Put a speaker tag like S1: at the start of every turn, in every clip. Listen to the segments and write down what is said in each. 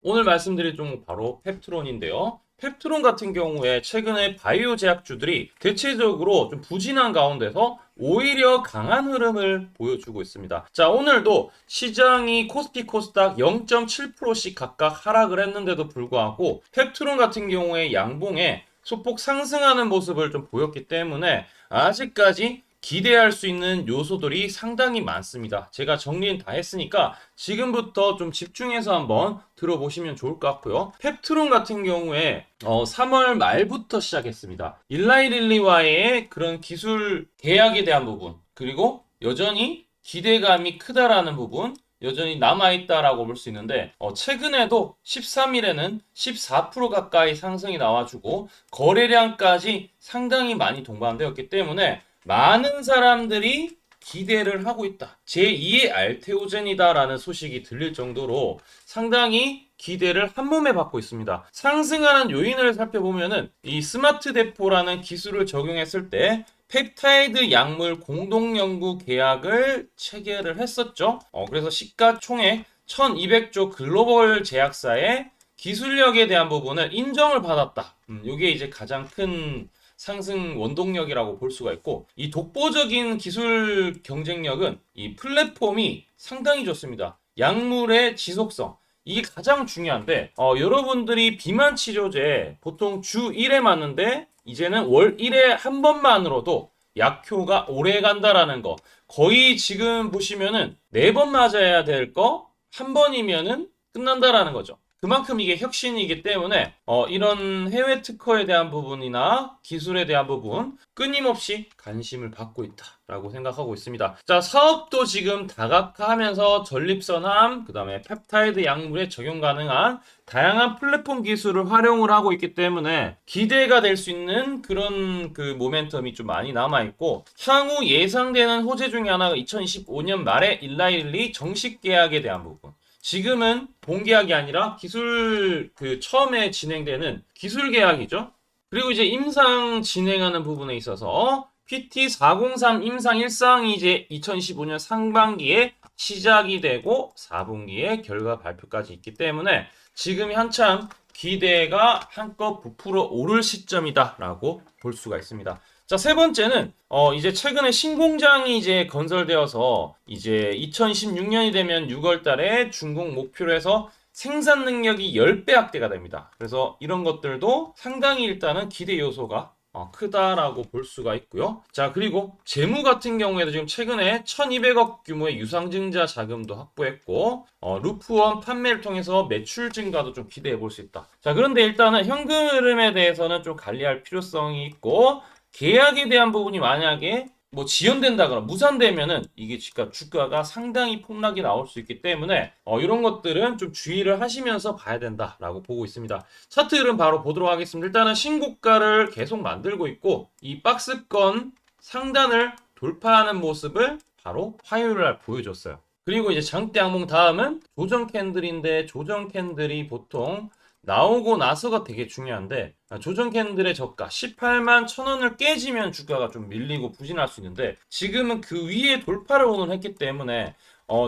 S1: 오늘 말씀드릴 종목 바로 펩트론인데요. 펩트론 같은 경우에 최근에 바이오 제약주들이 대체적으로 좀 부진한 가운데서 오히려 강한 흐름을 보여주고 있습니다. 자, 오늘도 시장이 코스피 코스닥 0.7%씩 각각 하락을 했는데도 불구하고 펩트론 같은 경우에 양봉에 소폭 상승하는 모습을 좀 보였기 때문에 아직까지 기대할 수 있는 요소들이 상당히 많습니다. 제가 정리는 다 했으니까 지금부터 좀 집중해서 한번 들어보시면 좋을 것 같고요. 펩트론 같은 경우에 3월 말부터 시작했습니다. 일라이릴리와의 그런 기술 계약에 대한 부분, 그리고 여전히 기대감이 크다라는 부분, 여전히 남아있다라고 볼 수 있는데 최근에도 13일에는 14% 가까이 상승이 나와주고 거래량까지 상당히 많이 동반되었기 때문에 많은 사람들이 기대를 하고 있다. 제2의 알테오젠이다라는 소식이 들릴 정도로 상당히 기대를 한몸에 받고 있습니다. 상승하는 요인을 살펴보면은 이 스마트 대포라는 기술을 적용했을 때 펩타이드 약물 공동 연구 계약을 체결을 했었죠. 그래서 시가총액 1200조 글로벌 제약사의 기술력에 대한 부분을 인정을 받았다. 이게 이제 가장 큰 상승 원동력이라고 볼 수가 있고, 이 독보적인 기술 경쟁력은 이 플랫폼이 상당히 좋습니다. 약물의 지속성, 이게 가장 중요한데 여러분들이 비만 치료제 보통 주 1회 맞는데 이제는 월 1회 한 번만으로도 약효가 오래 간다라는 거. 거의 지금 보시면은 4번 맞아야 될 거 한 번이면은 끝난다라는 거죠. 그만큼 이게 혁신이기 때문에 이런 해외 특허에 대한 부분이나 기술에 대한 부분 끊임없이 관심을 받고 있다라고 생각하고 있습니다. 자, 사업도 지금 다각화하면서 전립선암, 그다음에 펩타이드 약물에 적용 가능한 다양한 플랫폼 기술을 활용을 하고 있기 때문에 기대가 될 수 있는 그런 그 모멘텀이 좀 많이 남아 있고, 향후 예상되는 호재 중에 하나가 2025년 말에 일라일리 정식 계약에 대한 부분. 지금은 본계약이 아니라 기술 그 처음에 진행되는 기술 계약이죠. 그리고 이제 임상 진행하는 부분에 있어서 PT403 임상 1상이 이제 2025년 상반기에 시작이 되고 4분기에 결과 발표까지 있기 때문에 지금이 한참 기대가 한껏 부풀어 오를 시점이다라고 볼 수가 있습니다. 자, 세 번째는 이제 최근에 신공장이 이제 건설되어서 이제 2016년이 되면 6월 달에 준공 목표로 해서 생산 능력이 10배 확대가 됩니다. 그래서 이런 것들도 상당히 일단은 기대 요소가 크다라고 볼 수가 있고요. 자, 그리고 재무 같은 경우에도 지금 최근에 1200억 규모의 유상증자 자금도 확보했고 루프원 판매를 통해서 매출 증가도 좀 기대해 볼 수 있다. 자, 그런데 일단은 현금 흐름에 대해서는 좀 관리할 필요성이 있고, 계약에 대한 부분이 만약에 뭐 지연된다거나 무산되면은 이게 주가가 상당히 폭락이 나올 수 있기 때문에 이런 것들은 좀 주의를 하시면서 봐야 된다라고 보고 있습니다. 차트 흐름 바로 보도록 하겠습니다. 일단은 신고가를 계속 만들고 있고, 이 박스권 상단을 돌파하는 모습을 바로 화요일 날 보여줬어요. 그리고 이제 장대 양봉 다음은 조정 캔들인데, 조정 캔들이 보통 나오고 나서가 되게 중요한데, 조정 캔들의 저가 18만 1,000원을 깨지면 주가가 좀 밀리고 부진할 수 있는데, 지금은 그 위에 돌파를 오늘 했기 때문에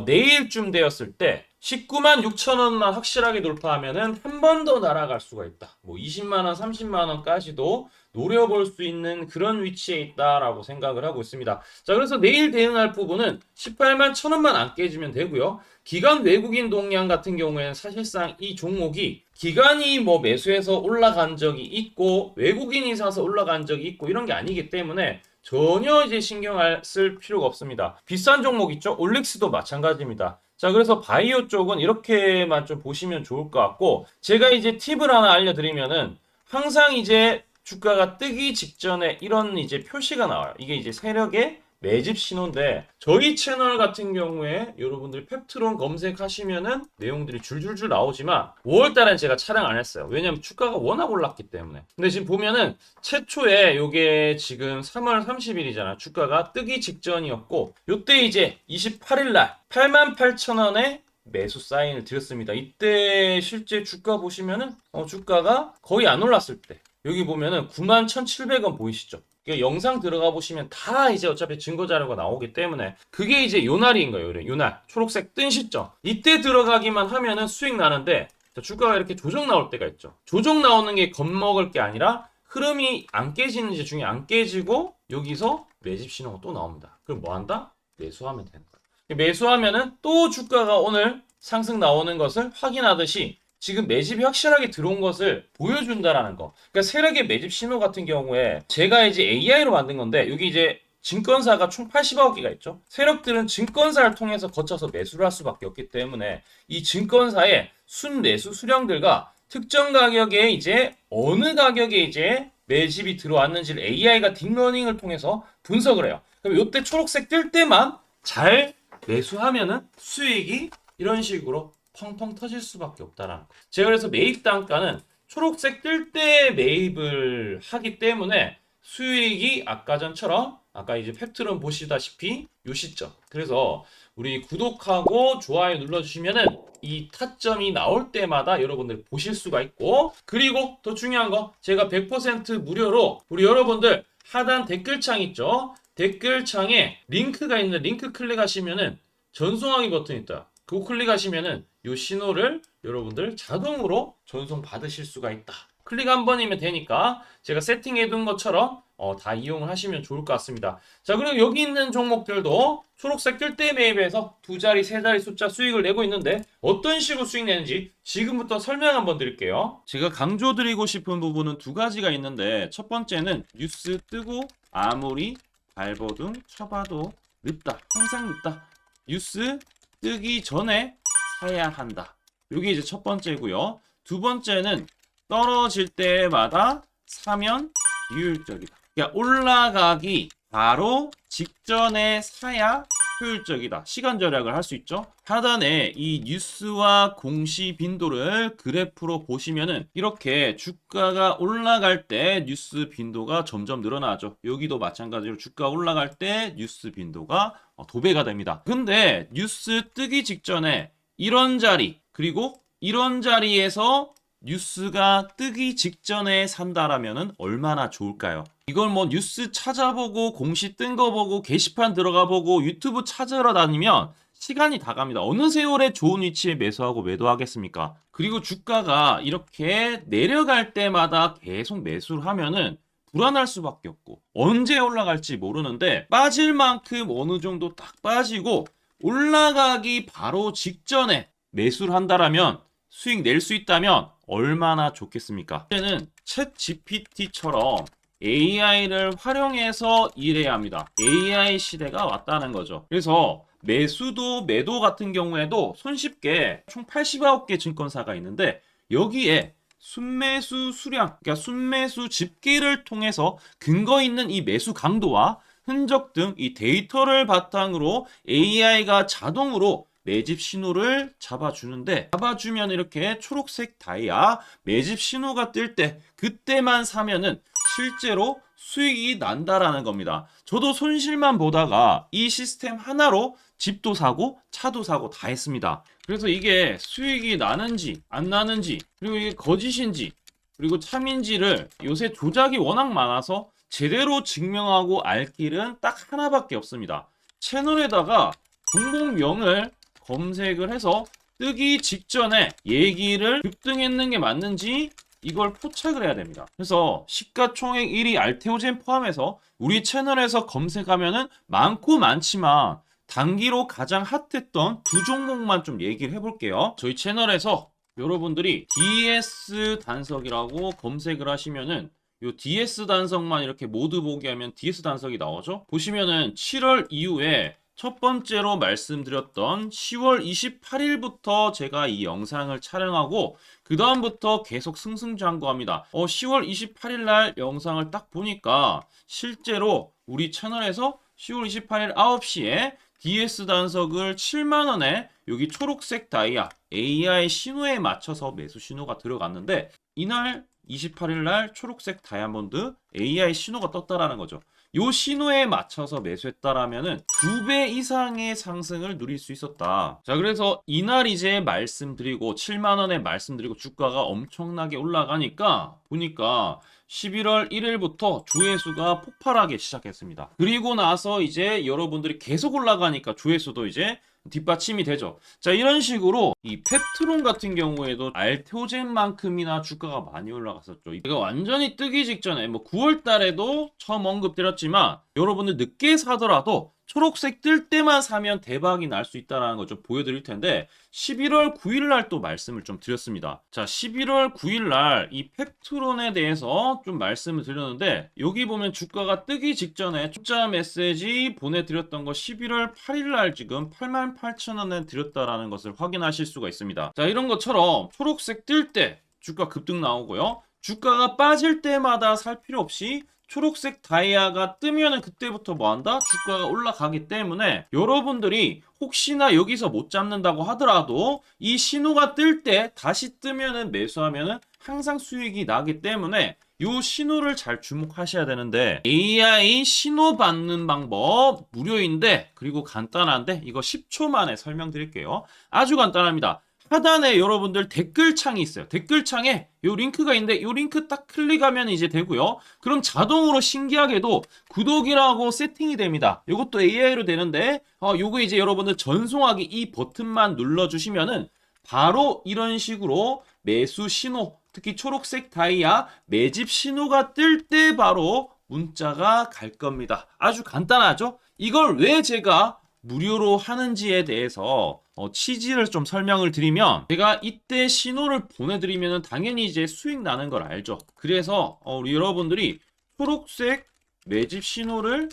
S1: 내일쯤 되었을 때 19만 6천원만 확실하게 돌파하면은 한 번 더 날아갈 수가 있다. 뭐 20만 원, 30만 원까지도 노려볼 수 있는 그런 위치에 있다라고 생각을 하고 있습니다. 자, 그래서 내일 대응할 부분은 18만 1,000원만 안 깨지면 되고요. 기관 외국인 동향 같은 경우에는 사실상 이 종목이 기관이 뭐 매수해서 올라간 적이 있고 외국인이 사서 올라간 적이 있고 이런 게 아니기 때문에 전혀 이제 신경 쓸 필요가 없습니다. 비싼 종목 있죠? 올릭스도 마찬가지입니다. 자, 그래서 바이오 쪽은 이렇게만 좀 보시면 좋을 것 같고, 제가 이제 팁을 하나 알려드리면은 항상 이제 주가가 뜨기 직전에 이런 이제 표시가 나와요. 이게 이제 세력의 매집 신호인데, 저희 채널 같은 경우에 여러분들이 펩트론 검색하시면은 내용들이 줄줄줄 나오지만 5월달엔 제가 촬영 안 했어요. 왜냐면 주가가 워낙 올랐기 때문에. 근데 지금 보면은 최초에 요게 지금 3월 30일이잖아. 주가가 뜨기 직전이었고, 요때 이제 28일날 88,000원에 매수 사인을 드렸습니다. 이때 실제 주가 보시면은 주가가 거의 안 올랐을 때, 여기 보면은 91,700원 보이시죠? 영상 들어가 보시면 다 이제 어차피 증거 자료가 나오기 때문에 그게 이제 요날인 거예요. 요날 초록색 뜬 시점, 이때 들어가기만 하면은 수익 나는데 자, 주가가 이렇게 조정 나올 때가 있죠. 조정 나오는 게 겁먹을 게 아니라 흐름이 안 깨지는지 중에 안 깨지고 여기서 매집 신호가 또 나옵니다. 그럼 뭐 한다? 매수하면 되는 거예요. 매수하면은 또 주가가 오늘 상승 나오는 것을 확인하듯이 지금 매집이 확실하게 들어온 것을 보여준다라는 거. 그러니까 세력의 매집 신호 같은 경우에 제가 이제 AI로 만든 건데 여기 이제 증권사가 총 80억 개가 있죠. 세력들은 증권사를 통해서 거쳐서 매수를 할 수밖에 없기 때문에 이 증권사의 순매수 수량들과 특정 가격에 이제 어느 가격에 이제 매집이 들어왔는지를 AI가 딥러닝을 통해서 분석을 해요. 그럼 이때 초록색 뜰 때만 잘 매수하면은 수익이 이런 식으로 펑펑 터질 수밖에 없다라는 거. 제가 그래서 매입 단가는 초록색 뜰 때 매입을 하기 때문에 수익이 아까 전처럼 아까 이제 팩트론 보시다시피 요 시점. 그래서 우리 구독하고 좋아요 눌러주시면은 이 타점이 나올 때마다 여러분들 보실 수가 있고, 그리고 더 중요한 거 제가 100% 무료로 우리 여러분들 하단 댓글창 있죠? 댓글창에 링크가 있는 링크 클릭하시면은 전송하기 버튼 있다. 그거 클릭하시면은 이 신호를 여러분들 자동으로 전송 받으실 수가 있다. 클릭 한 번이면 되니까 제가 세팅해 둔 것처럼 다 이용을 하시면 좋을 것 같습니다. 자, 그리고 여기 있는 종목들도 초록색 뜰 때 매입해서 2자리, 3자리 숫자 수익을 내고 있는데 어떤 식으로 수익 내는지 지금부터 설명 한번 드릴게요. 제가 강조드리고 싶은 부분은 두 가지가 있는데 첫 번째는 뉴스 뜨고 아무리 발버둥 쳐봐도 늦다. 항상 늦다. 뉴스 뜨기 전에 사야 한다. 이게 이제 첫 번째고요. 두 번째는 떨어질 때마다 사면 비효율적이다. 그러니까 올라가기 바로 직전에 사야 효율적이다. 시간 절약을 할 수 있죠. 하단에 이 뉴스와 공시 빈도를 그래프로 보시면은 이렇게 주가가 올라갈 때 뉴스 빈도가 점점 늘어나죠. 여기도 마찬가지로 주가 올라갈 때 뉴스 빈도가 도배가 됩니다. 근데 뉴스 뜨기 직전에 이런 자리 그리고 이런 자리에서 뉴스가 뜨기 직전에 산다라면은 얼마나 좋을까요? 이걸 뭐 뉴스 찾아보고 공시 뜬 거 보고 게시판 들어가 보고 유튜브 찾으러 다니면 시간이 다 갑니다. 어느 세월에 좋은 위치에 매수하고 매도하겠습니까? 그리고 주가가 이렇게 내려갈 때마다 계속 매수를 하면은 불안할 수밖에 없고 언제 올라갈지 모르는데 빠질 만큼 어느 정도 딱 빠지고 올라가기 바로 직전에 매수를 한다라면 수익 낼 수 있다면 얼마나 좋겠습니까? 이제는 챗 GPT처럼 AI를 활용해서 일해야 합니다. AI 시대가 왔다는 거죠. 그래서 매수도 매도 같은 경우에도 손쉽게 총 89개 증권사가 있는데 여기에 순매수 수량, 그러니까 순매수 집계를 통해서 근거 있는 이 매수 강도와 흔적 등 이 데이터를 바탕으로 AI가 자동으로 매집 신호를 잡아주는데 잡아주면 이렇게 초록색 다이아 매집 신호가 뜰 때 그때만 사면은 실제로 수익이 난다라는 겁니다. 저도 손실만 보다가 이 시스템 하나로 집도 사고 차도 사고 다 했습니다. 그래서 이게 수익이 나는지 안 나는지 그리고 이게 거짓인지 그리고 참인지를 요새 조작이 워낙 많아서 제대로 증명하고 알 길은 딱 하나밖에 없습니다. 채널에다가 종목명을 검색을 해서 뜨기 직전에 얘기를 급등했는 게 맞는지 이걸 포착을 해야 됩니다. 그래서 시가총액 1위 알테오젠 포함해서 우리 채널에서 검색하면은 많고 많지만 단기로 가장 핫했던 두 종목만 좀 얘기를 해볼게요. 저희 채널에서 여러분들이 DS 단석이라고 검색을 하시면은 요 DS 단석만 이렇게 모두 보기 하면 DS 단석이 나오죠. 보시면은 7월 이후에 첫 번째로 말씀드렸던 10월 28일부터 제가 이 영상을 촬영하고 그 다음부터 계속 승승장구합니다. 10월 28일 날 영상을 딱 보니까 실제로 우리 채널에서 10월 28일 9시에 DS 단석을 7만원에 여기 초록색 다이아 AI 신호에 맞춰서 매수 신호가 들어갔는데 이날 28일 날 초록색 다이아몬드 AI 신호가 떴다라는 거죠. 요 신호에 맞춰서 매수했다라면은 2배 이상의 상승을 누릴 수 있었다. 자, 그래서 이날 이제 말씀드리고 7만 원에 말씀드리고 주가가 엄청나게 올라가니까 보니까 11월 1일부터 조회수가 폭발하기 시작했습니다. 그리고 나서 이제 여러분들이 계속 올라가니까 조회수도 이제 뒷받침이 되죠. 자, 이런 식으로 이 펩트론 같은 경우에도 알테오젠만큼이나 주가가 많이 올라갔었죠. 이거 완전히 뜨기 직전에 뭐 9월 달에도 처음 언급드렸지만 여러분들 늦게 사더라도 초록색 뜰 때만 사면 대박이 날 수 있다는 거 좀 보여드릴 텐데 11월 9일 날 또 말씀을 좀 드렸습니다. 자, 11월 9일 날 이 펩트론에 대해서 좀 말씀을 드렸는데 여기 보면 주가가 뜨기 직전에 투자 메시지 보내드렸던 거 11월 8일 날 지금 88,000원에 드렸다라는 것을 확인하실 수가 있습니다. 자, 이런 것처럼 초록색 뜰 때 주가 급등 나오고요. 주가가 빠질 때마다 살 필요 없이 초록색 다이아가 뜨면은 그때부터 뭐한다? 주가가 올라가기 때문에 여러분들이 혹시나 여기서 못 잡는다고 하더라도 이 신호가 뜰 때 다시 뜨면은 매수하면은 항상 수익이 나기 때문에 이 신호를 잘 주목하셔야 되는데 AI 신호 받는 방법 무료인데 그리고 간단한데 이거 10초 만에 설명드릴게요. 아주 간단합니다. 하단에 여러분들 댓글창이 있어요. 댓글창에 이 링크가 있는데 이 링크 딱 클릭하면 이제 되고요. 그럼 자동으로 신기하게도 구독이라고 세팅이 됩니다. 이것도 AI로 되는데 요거 이제 여러분들 전송하기 이 버튼만 눌러주시면은 바로 이런 식으로 매수 신호, 특히 초록색 다이아 매집 신호가 뜰 때 바로 문자가 갈 겁니다. 아주 간단하죠? 이걸 왜 제가 무료로 하는지에 대해서 취지를 좀 설명을 드리면 제가 이때 신호를 보내드리면 당연히 이제 수익 나는 걸 알죠. 그래서 우리 여러분들이 초록색 매집 신호를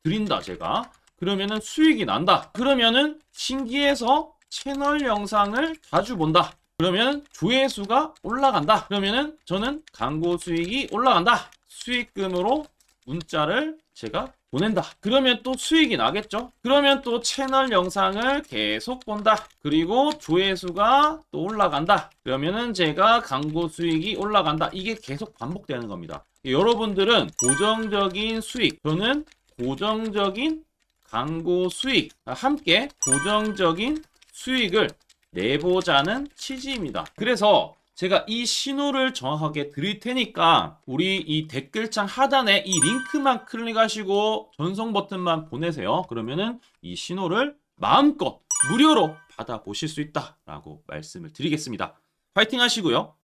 S1: 드린다 제가 그러면은 수익이 난다. 그러면은 신기해서 채널 영상을 자주 본다. 그러면 조회수가 올라간다. 그러면은 저는 광고 수익이 올라간다. 수익금으로 문자를 제가 보낸다. 그러면 또 수익이 나겠죠? 그러면 또 채널 영상을 계속 본다. 그리고 조회수가 또 올라간다. 그러면은 제가 광고 수익이 올라간다. 이게 계속 반복되는 겁니다. 여러분들은 고정적인 수익, 저는 고정적인 광고 수익, 함께 고정적인 수익을 내보자는 취지입니다. 그래서 제가 이 신호를 정확하게 드릴 테니까 우리 이 댓글창 하단에 이 링크만 클릭하시고 전송 버튼만 보내세요. 그러면은 이 신호를 마음껏 무료로 받아보실 수 있다라고 말씀을 드리겠습니다. 파이팅 하시고요.